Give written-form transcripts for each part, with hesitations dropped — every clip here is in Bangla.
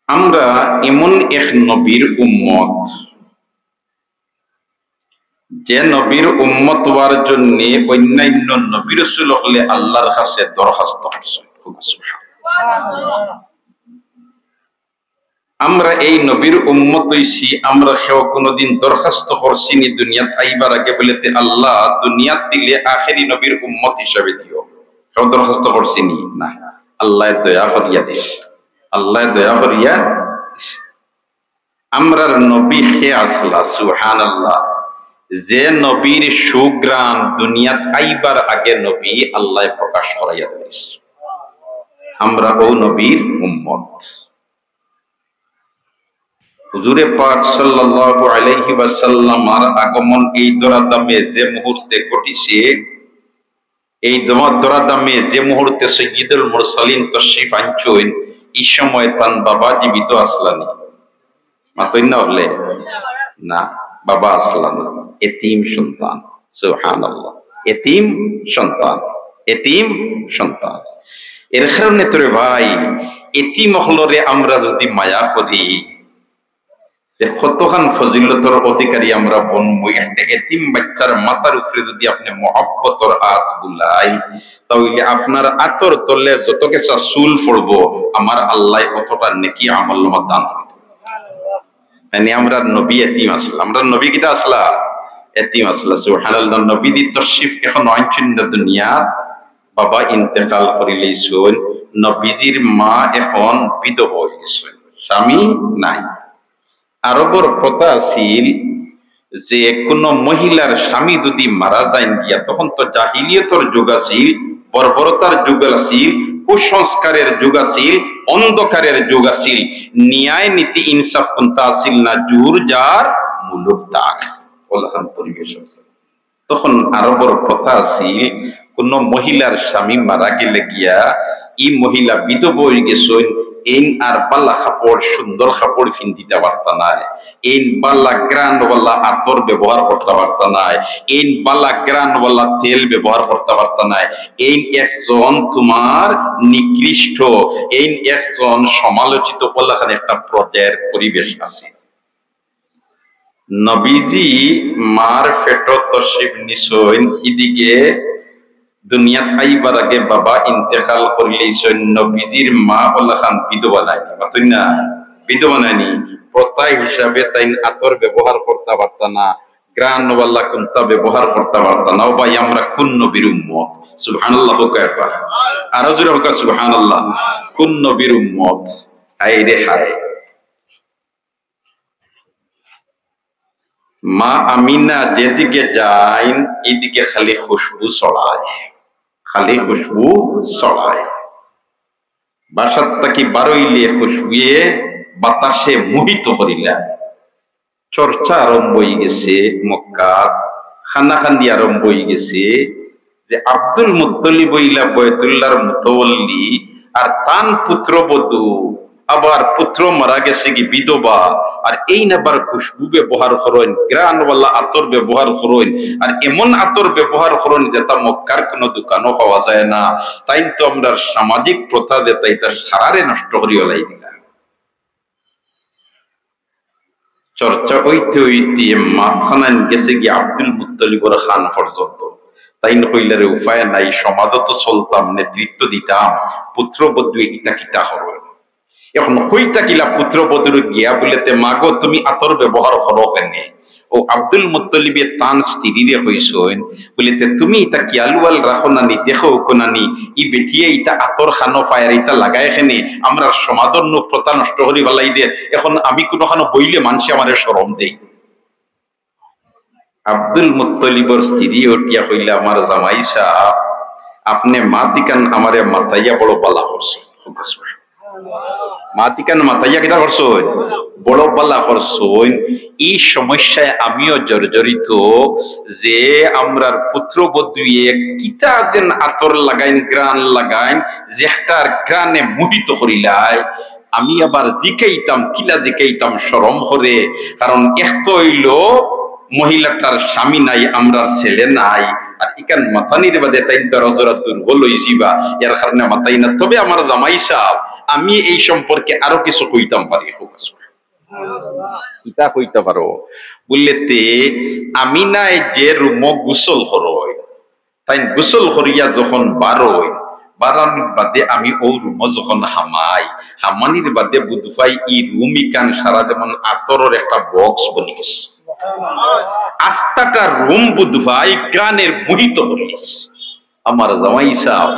আমরা এমন এক নবীর উম্মত, যে নবীর উম্মত হওয়ার জন্য অন্যান্য নবী রাসূল হলে আল্লাহর কাছে দরখাস্ত করছে। আমরা এই নবীর উম্মত হইছি, আমরা কেউ কোনদিন দরখাস্ত করছি নি দুনিয়াত আইবার আগে বলেতে আল্লাহ দুনিয়াত দিলে আখেরি নবীর উম্মত হিসাবে দিও? কেউ দরখাস্ত করছি নি? না, আল্লাহ দয়া করিয়া দিস, আল্লাহ দয়া করিয়া দিস। আমরার নবী হে আসলা সুবহানাল্লাহ, যে নবীর সুগ্রাম দুনিয়াত আইবার আগে নবী আল্লাহ প্রকাশ করাইয়া দিস। আমরা ও নবীর উম্মত। হুজুরে পাক সাল্লাল্লাহু আলাইহি ওয়াসাল্লামের আগমন এই দরাদামে যে মুহূর্তে ঘটিছে, এই দরাদামে যে মুহূর্তে সাইয়্যিদুল মুরসালিন তশরিফ আনছেন, এই সময় তান বাবা জীবিত আসলানি? মাতইন না হলে না, বাবা আসলান, এতিম সন্তান। সুবহানাল্লাহ, এতিম সন্তান, এতিম সন্তান। এর কারণে তোরে ভাই, এতিম হলরে আমরা যদি মায়া করি, যে কতখান ফজিলতর অধিকারী আমরা বনবো। একটা এতিম বাচ্চার মাথার উপরে যদি আপনি মহব্বতর হাত বুলাই, তাহলে আপনার আতর তলে যত কেসা চুল পড়বো, আমার আল্লাহ অতটা নেকি আমল দান করবে। মানে আমরা নবী এতিম আসলা, আমরা নবী কিতা আসলা? এতিম আসলা। সুবহানাল্লাহ। নবী দি তশরিফ এখন আনছেন না দুনিয়াত, বাবা ইন্তেকাল করিলেইছেন, নবীজির মা এখন বিধবা হয়ে গেছেন, স্বামী নাই। আরবর প্রথা আছিল যে কোন মহিলার স্বামী যদি মারা যায় গিয়া, তখন তো জাহিলিয়তর যুগ আছিল, বর্বরতার যুগ আছিল, কুসংস্কারের যুগ আছিল, অন্ধকারের যুগ আছিল, ন্যায় নীতি ইনসাফ কোনটা আছিল না, জুর যার মুলুক তার ওলাখান পরিবেশ আছে। তখন আরবর প্রথা আছিল, কোন মহিলার স্বামী মারা গেলে গিয়া এই মহিলা বিধবা হয়ে গেছেন, এইন আর বাল্লা কাপড়, সুন্দর কাপড় ফিন্দিতে পারত নাই, এইন বাল্লা গ্রানওয়ালা আতর ব্যবহার করতে পারত নাই, এইন বাল্লা গ্রানওয়ালা তেল ব্যবহার করতে পারত নাই। এইন একজন তোমার নিকৃষ্ট, এইন একজন সমালোচিত ওলাখানে একটা পর্যায়ের পরিবেশ আছে। নবীজি মার ফেট তশরিফ নিছেন, এদিকে দুনিয়াত আইবার আগে বাবা ইন্তেকাল করিলেছেন। নবীজির মা ওলাখান বিধবা নাইনি, মাতুই না, বিধবা নাইনি। প্রথা হিসাবে তাই আতর ব্যবহার করতে পারত না, গ্রানওয়ালা কোনটা ব্যবহার করতে পারত না। ভাই আমরা কোন নবীর উম্মত? সুবহানাল্লাহ। আরো জোরে হোক সুবহানাল্লাহ। কোন নবীর উম্মত? হায় রে হায়। মা আমিনা যেদিকে যায়, এদিকে খালি খুশবু ছড়ায়, খালি খুশবু ছড়ায়। বাসার তাকি বারইলে খুশবুয়ে বাতাসে মোহিত করিলা। চর্চা আরম্ভ হয়ে গেছে মক্কার, খানাখান্দি আরম্ভ হয়ে গেছে যে আব্দুল মুত্তলিব বইলা বয়তুল্লাহর মুতওয়াল্লি আর তান পুত্রবধূ, আবার পুত্র মারা গেছে কি বিধবা, আর এই নাবার খুশবু ব্যবহার করেন, গ্রানওয়ালা আতর ব্যবহার করেন, আর এমন আতর ব্যবহার করেন যেটা মক্কার কোন দোকানও পাওয়া যায় না। তাই তো আমরা সামাজিক প্রথা যেটা এটা সারারে নষ্ট করিয়া লাই দিলা। চর্চা হইতে হইতে মাখানান গেছে গিয়ে আব্দুল মুত্তলিবর খান পর্যন্ত। তাই হইলারে উপায় নাই, সমাজত চলতাম, নেতৃত্ব দিতাম, পুত্রবধূ ইটা কিতা হরবেন। এখন হইতা কিলা পুত্রবধূর গিয়া বলেতে, মাগো তুমি আতর ব্যবহার করো কেনে? ও আব্দুল মুত্তলিবে তান স্ত্রীরে হইছেন বলিতে, তুমি ইটা কিয়ালুয়াল রাখো নানি, দেখো কোনানি ই বেটিয়ে ইটা আতর খানো ফায়ার ইটা লাগায় এখানে আমরা সমাজর প্রথা নষ্ট করি ফেলাই দিয়ে, এখন আমি কোনোখানো বইলে মানুষে আমারে শরম দেই। আব্দুল মুত্তলিবর স্ত্রী ওটিয়া হইলে, আমার জামাই সাহেব আপনি মাতিকান আমারে মাথাইয়া বড় বালা করছে। মাতিকান মাথাইয়া কিটা করছেন? বড় বালা করছেন। এই সমস্যায় আমিও জর্জরিত যে আমরার পুত্রবধূয়ে কিটা যেন আতর লাগাইন, গ্রান লাগাইন, যে একটার গ্রানে মোহিত করিলাই। আমি আবার জিকাইতাম, কিলা জিকাইতাম শরম করে, কারণ একতো হইল মহিলাটার স্বামী নাই, আমরা ছেলে নাই, আর ইকান মাথানির বাদে তাই রজরা দুর্বল হয়েছিবা, এর কারণে মাথাই না। তবে আমার জামাই সাহেব আমি এই সম্পর্কে আরো কিছু কইতাম পারি। ইতা কইতে পারো বললে তে আমি নাই যে রুম গোসল করই, তাই গোসল করিয়া যখন বারোই, বারানির বাদে আমি ও রুম যখন হামাই, হামানির বাদে বুধফাই ই রুমি কান সারা যেমন আতরের একটা বক্স বনি গেছে। আস্তাটা রুম বুধফাই গ্রানের মোহিত হইস। আমার জামাই সাহেব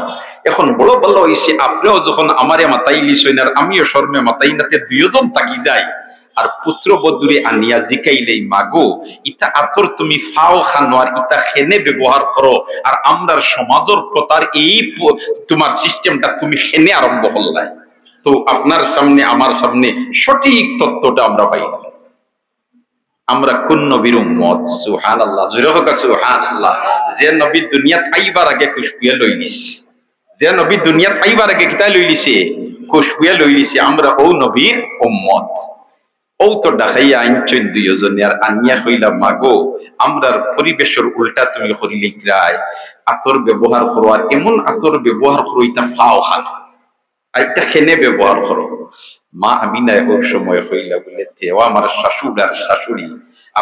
এখন বড় ভালো হইছে, আপনিও যখন আমারে মাতাইলি সইনার আমিও শর্মে মাতাইনাতে দুইজন তাকি যাই, আর পুত্র বধূরে আনিয়া জিকাইলেই মাগো ইতা আতর তুমি ফাও খানোয়ার ইতা খেনে ব্যবহার করো, আর আমরার সমাজের প্রতার এই তোমার সিস্টেমটা তুমি খেনে আরম্ভ করলাই। তো আপনার সামনে আমার সামনে সঠিক তত্ত্বটা আমরা পাই। আমরা কোন নবীর উম্মত? সুবহানাল্লাহ, জোরে হোক সুবহানাল্লাহ। যে নবী দুনিয়াত আইবার আগে খুশবুয়া লই নিস, যে নবী দুনিয়াত আইবার আগে কিতা লই লিছে? খুশবুয়া লই লিছে। আমরা ও নবীর উম্মত। ও তো ডাকাইয়া আইনছেন দুইজনে, আর আনিয়া কইলা মাগো আমরার পরিবেশের উল্টা তুমি করিলে কিরায় আতর ব্যবহার করো, আর এমন আতর ব্যবহার করো ইতা ফাও খান, আইটা খেনে ব্যবহার করো। মা আমিনা ওর সময় হইলা বলে ও আমার শাশুড় আর শাশুড়ি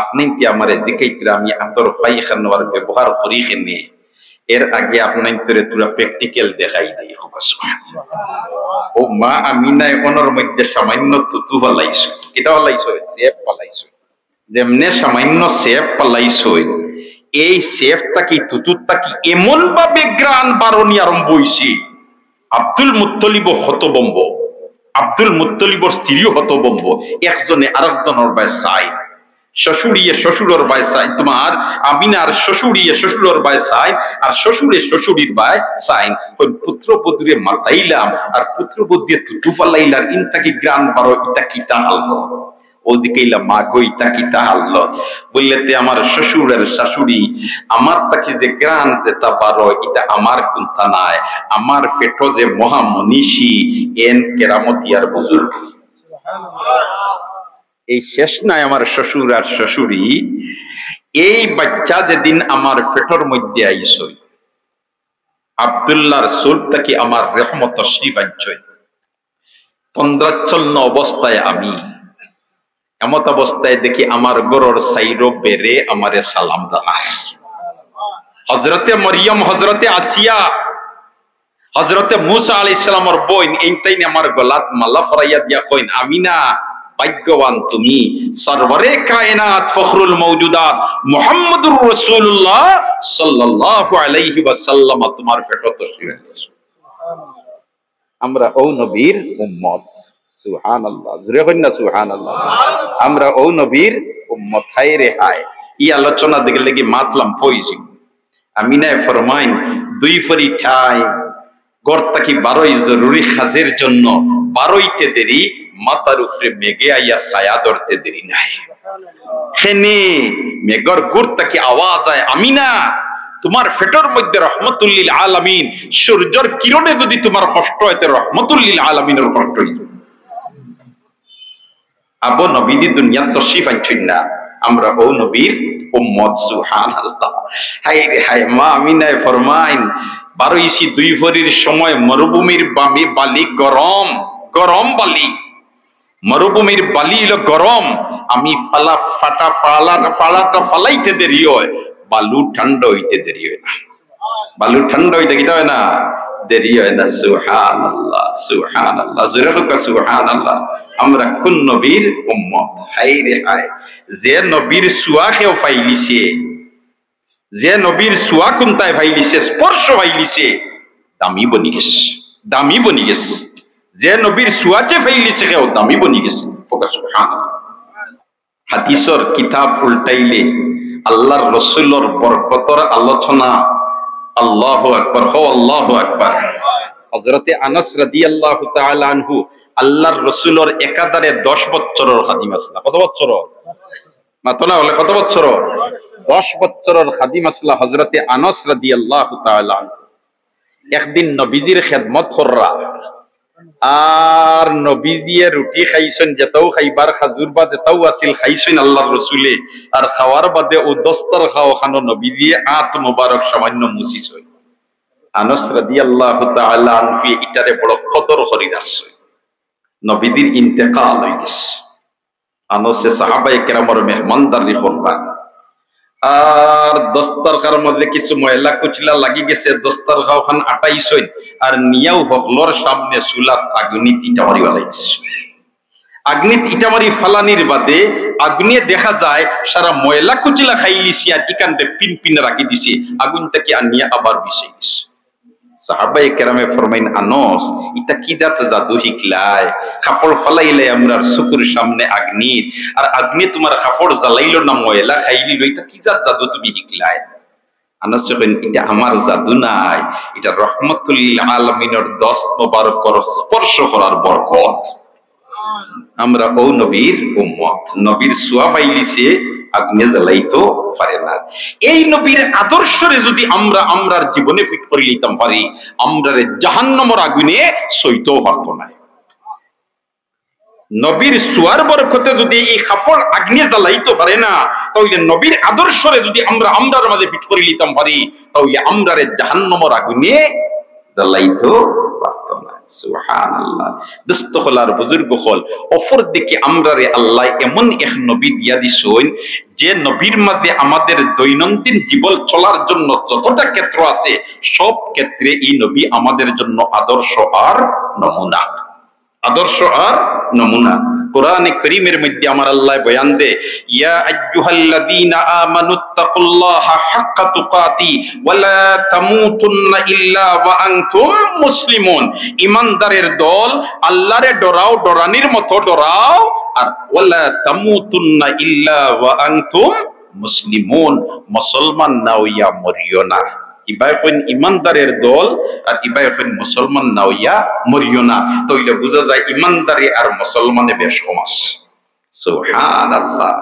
আপনি কি আমার জিকাইতরা আমি আতর ফাই খানোয়ার ব্যবহার করি খেনে, এর আগে আপনার তোরে পুরা প্র্যাকটিক্যাল দেখাই দেই। ও মা আমিনা ওনার মধ্যে সামান্য তুতু ফলাইছো, কিটা ফলাইছো? সেফ ফলাইছো। যেমনে সামান্য সেফ ফলাইছো, এই সেফটা কি তুতুরটা কি এমন ভাবে গ্রান বারণী আরম্ভ হইছে, আব্দুল মুত্তলিব হতবম্ব, আব্দুল মুত্তলিবর স্ত্রীও হতবম্ব। একজনে আরেকজনের বাই চাই, শ্বশুরিয়ে শ্বশুরের বাই চাই, তোমার আমিনার শ্বশুরিয়ে শ্বশুরের বাই চাই, আর শ্বশুরে শ্বশুরির বাই চাই। ওই পুত্র বধূরে মাতাইলাম আর পুত্র বধূরে তুতু ফালাইলার ইনতাকি গ্রান বারো ইতা কিতা হাললো। ওদিকে মা গো ইতা কিতা হাললো বললে তে আমার শ্বশুরের শাশুড়ি আমার তাকে যে গ্রান যেটা বারো ইতা আমার কুন্তা নাই, আমার পেটো যে মহা মনীষী এন কেরামতি আর বুজুর্গ। এই শেষ নাই আমার শ্বশুর আর শাশুড়ি, এই বাচ্চা যেদিন আমার পেটর মধ্যে আইসই আব্দুল্লাহর সুর তাকে আমার রহমত তশরিফ আনছই, তন্দ্রাচ্ছন্ন অবস্থায় আমি এমত অবস্থায় দেখি আমার গরর সাইরো বেড়ে আমারে সালাম জানায়। হযরতে মরিয়ম, হযরতে আসিয়া, হযরতে মুসা আলাইহিস সালামের বোন এইটাই আমার গলাত মালা ফরাইয়া দিয়া কইন আমিনা ভাগ্যবান তুমি, সরওয়ারে কায়নাত ফখরুল মওজুদাত মুহাম্মদুর রাসূলুল্লাহ সাল্লাল্লাহু আলাইহি ওয়াসাল্লাম তোমার পেটে তশরিফ এনেছে। আমরা ও নবীর উম্মত। সুবহানাল্লাহ, জোরে কইন না সুবহানাল্লাহ। আমরা ও নবীর উম্মত। হায় রে হায়, এই আলোচনা দেখে লাগি মাতলাম পয়জি। আমিনা ফরমাইন দুই ফরি ঠাই গর্তা কি বারোই জরুরি কাজের জন্য, বারোইতে দেরি মাথার উপরে মেঘে আইয়া ছায়া ধরতে দেরি নাই। খেনে মেঘর গুড়তা কি আওয়াজ আয় আমিনা তোমার ফেটর মধ্যে রহমতুল্লিল আলামিন, সূর্যের কিরণে যদি তোমার কষ্ট হয় রহমতুল্লিল আলামিনের কষ্ট হইল। আবু নবীদি দুনিয়ার তশরিফ আনছেন না, আমরা ও নবীর উম্মত। সুবহানাল্লাহ, হায় রে হায়। মা আমিনায় ফরমাইন বারো ইসি দুই ভরির সময় মরুভূমির বামে বালি গরম, গরম বালি, মরুভূমির বালি হলো গরম। আমি ফালাটা ফালাইতে দেরি হয়, বালু ঠান্ডা হইতে দেরি হয় না। বালু ঠান্ডা হইতে কি হয় না, দেরি হয় না। সুবহানাল্লাহ, সুবহানাল্লাহ, জোরে হোক সুবহানাল্লাহ। আমরা কোন নবীর উম্মত? হায় রে হায়, যে নবীর সুয়া কেউ ফাইলিছে, যে নবীর সুয়া কোনটায় ফাইলিছে, স্পর্শ ফাইলিছে, দামি বনি গেছে, দামি বনি গেছে। যে নবীর সুয়া যে ফাইলিছে কেউ দামি বনি গেছে। সুবহানাল্লাহ। হাদিসের কিতাব উল্টাইলে আল্লাহর রাসূলের বরকতের আলোচনা। আল্লাহু আকবার, হো আল্লাহু আকবার। হযরতে আনাস রাদিয়াল্লাহু তাআলা আনহু আল্লাহর রাসূলের একাধারে 10 বছরের খাদিম আসলা। কত বছর? মাতনা বলে কত বছর? 10 বছরের খাদিম আসলা হযরতে আনাস রাদিয়াল্লাহু তাআলা আনহু। একদিন নবীজির খেদমত কররা, আর নবীজিয়ে রুটি খাইছেন, যেটাও খাইবার খাজুর বা যেটাও আছিল খাইছেন আল্লাহর রাসূলে, আর খাওয়ার বাদে ও দস্তর খাও খানো নবীজিয়ে আত মোবারক সামান্য মুছিছেন। আনাস রাদিয়াল্লাহু তাআলা আনহু এটারে বড় কদর করি রাখছে। নবীদের ইন্তেকাল হয়ে গেছে, আনসে সাহাবায়ে কেরামের মেহমানদারি করলাম। আর দস্তরখার মধ্যে কিছু ময়লা কুচলা লাগি গেছে, দস্তরখাও খান আটাইছই, আর নিয়াও হকলর সামনে চুলাত আগুনিত ইটামারি ফেলাইছে। আগ্নিত ইটামারি ফালানির বাদে আগুনে দেখা যায় সারা ময়লা কুচলা খাইলিছি, আর ইকানতে পিন পিন রাখি দিছে, আগুনটাকে আনিয়া আবার বিষে গেছে। সাহাবায়ে কেরামে ফরমাইন, আনস ইটা কি জাত জাদু শিখলায়? কাপড় ফালাইলে আমরার চকুর সামনে আগ্নিত, আর আগ্নি তোমার কাপড় জ্বালাইলো না, ময়লা খাইলিল, এটা কি জাত জাদু তুমি শিখলায়? আনস কইন, এটা আমার জাদু নাই, এটা রহমতুল আলামিনের দস্ত মোবারকর স্পর্শ করার বরকত। আমরা ও নবীর উম্মত, নবীর সোয়া পাইলিছে, আগুনে জ্বালাইতো পারে না। এই নবীর আদর্শরে যদি আমরা আমরার জীবনে ফিট করে লইতাম পারি, আমরারে জাহান্নামের আগুনে সইতেও পারতো না। নবীর সোয়ার বরকতে যদি এই কাপড় আগুনে জ্বালাইতে পারে না, তাহলে নবীর আদর্শরে যদি আমরা আমরার মাঝে ফিট করে লইতাম পারি, তাহলে আমরারে জাহান্নামের আগুনে জ্বালাইতো পারতো না। সুবহানাল্লাহ। দোস্ত হলার বুজুর্গ হল, অপর দিকে আমরারে আল্লাহ এমন এক নবী দিয়া দিছেন, যে নবীর মাঝে আমাদের দৈনন্দিন জীবন চলার জন্য যতটা ক্ষেত্র আছে, সব ক্ষেত্রে এই নবী আমাদের জন্য আদর্শ আর নমুনা, আদর্শ আর নমুনা। কোরআনে কারীমের মধ্যে আমার আল্লাহ বয়ান দে, ইয়া আইয়ুহাল্লাযীনা আমানুত্তাকুল্লাহা হাক্কা তুকাতি ওয়া লা তামুতুন্না ইল্লা ওয়া আনতুম মুসলিমুন। ঈমানদারের দল, আল্লাহরে ডরাও, ডরানির মতো ডরাও, আর ওয়া লা তামুতুন্না ইল্লা ওয়া আনতুম মুসলিমুন, মুসলমান না হইয়া মরিও না। ইবাই কইন ইমানদারের দল, আর ইবাই কইন মুসলমান না হইয়া মরিও না। তাইলে বোঝা যায় ইমানদারি আর মুসলমানে বেশ সমাজ। সুবহানাল্লাহ।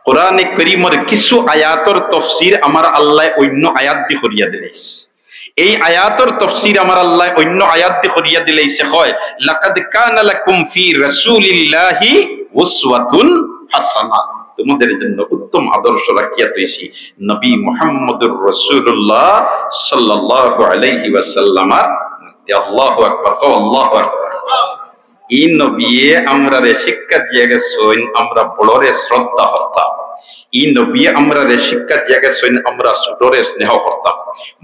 কোরআনে কারীমের কিছু আয়াতের তাফসীর আমার আল্লাহ অন্য আয়াত দিয়ে করিয়া দিলেছে। এই আয়াতের তাফসীর আমার আল্লাহ অন্য আয়াত দিয়ে করিয়া দিলেছে, হয় লাকাদ কানা লাকুম ফি রাসূলিল্লাহি উসওয়াতুন হাসানাহ, তোমাদের জন্য উত্তম আদর্শ রাখিয়া তৈছি নবী মুহাম্মদুর রাসূলুল্লাহ সাল্লাল্লাহু আলাইহি ওয়াসাল্লাম। আল্লাহু আকবার, আল্লাহু আকবার। এই নবী আমরারে শিক্ষা দিয়ে গেছেন, আমরা বড়রে শ্রদ্ধা করতাম। এই নবী আমরারে শিক্ষা দিয়ে গেছেন, আমরা ছোটরে স্নেহ করতাম।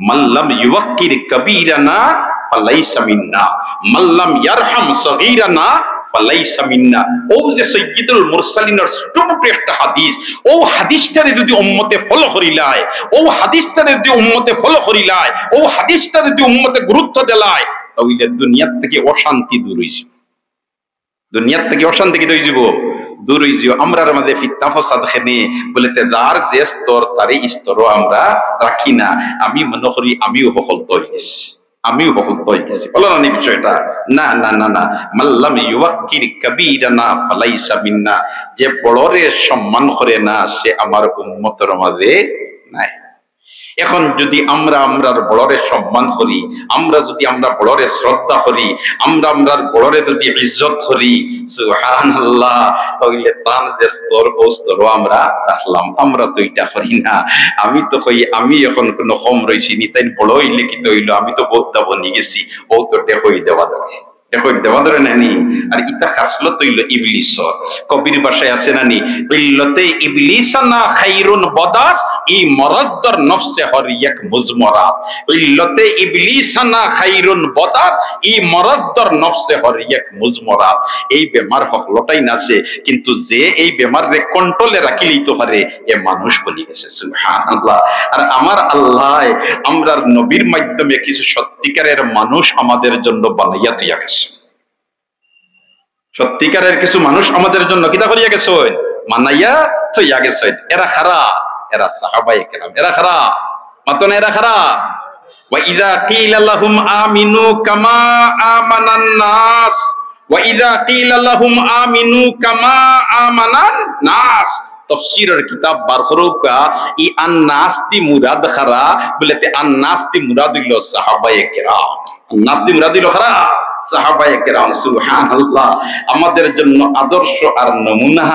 মাল্লাম ইউক্কির কবীরানা ফালাইসা মিন্না, মাল্লাম ইয়ারহাম সগীরানা ফালাইসা মিন্না। ও যে সাইয়্যিদুল মুরসালিনের ছোটমোটো একটা হাদিস, ও হাদিসটারে যদি উম্মতে ফলো করিলায়, ও হাদিসটারে যদি উম্মতে ফলো করিলায়, ও হাদিসটারে যদি উম্মতে গুরুত্ব দিলায়, তাহলে দুনিয়ার থেকে অশান্তি দূর হয়ে যাবে। দুনিয়ার থেকে অশান্তি কি হয়ে যাব? দূর হয়ে যাব। আমরার মাঝে ফিতনা ফাসাদ খেনে বলেতে যার যে স্তর তারই স্তরও আমরা রাখি না। আমি মনে করি আমিও সফল হয়ে গেছি, আমিও সফল হয়ে গেছি। বলো না বিষয়টা? না না না না, মাল্লাম ইউক্কির কবীরানা ফালাইসা মিন্না, যে বড়রে সম্মান করে না সে আমার উম্মতের মাঝে নাই। এখন যদি আমরা আমরার বড়রে সম্মান করি, আমরা যদি আমরা বড়রে শ্রদ্ধা করি, আমরা আমরার বড়রে যদি ইজ্জত করি, সুবহানাল্লাহ, তাহলে তার যে স্তর ও স্তরও আমরা রাখলাম। আমরা তো এটা করি না। আমি তো কই আমি এখন কোনো কম রইছি নি, তাই বড় হইলে কি হইলো, আমি তো বোধটা বনি গেছি, ও তো টেকই দেওয়া দেবে, টেকই দেওয়া ধরে নানি। আর ইতা খাসলত হইল ইবলিস। কবির ভাষায় আছে নানি, ইল্লতে ইবলিসানা খাইরুন বদাস ই মরজদর নফসে হরিয়াক মুজমরাত। ইল্লতে ইবলিসানা খাইরুন বদাস ই মরজদর নফসে হরিয়াক মুজমরাত। এই বেমার হকলটাই নাছে, কিন্তু যে এই বেমার রে কন্ট্রোলে রাখি লইতে পারে এ মানুষ বনি গেছে। সুবহানাল্লাহ। আর আমার আল্লাহ আমরার নবীর মাধ্যমে কিছু সত্যিকারের মানুষ আমাদের জন্য বানাইয়া দিয়া গেছে। সত্যিকারের কিছু মানুষ আমাদের জন্য কিতা করিয়া গেছেন? মানাইয়া তৈয়া গেছেন। এরা খারা, এরা সাহাবায়ে কেরাম। এরা খারা মাত্র না, এরা খারা। ওয়া ইযা কিলা লাহুম আমিনু কামা আমানান নাস, ওয়া ইযা কিলা লাহুম আমিনু কামা আমানান নাস। তাফসীরের কিতাব বার করুকা, ই আন-নাস তি মুরাদ খারা বলেতে আন-নাস তি মুরাদ হইল সাহাবায়ে কেরাম। আন-নাস তি মুরাদ হইল খারা সাহাবায়ে কেরাম। সুবহানাল্লাহ। আমাদের জন্য আদর্শ আর নমুনা।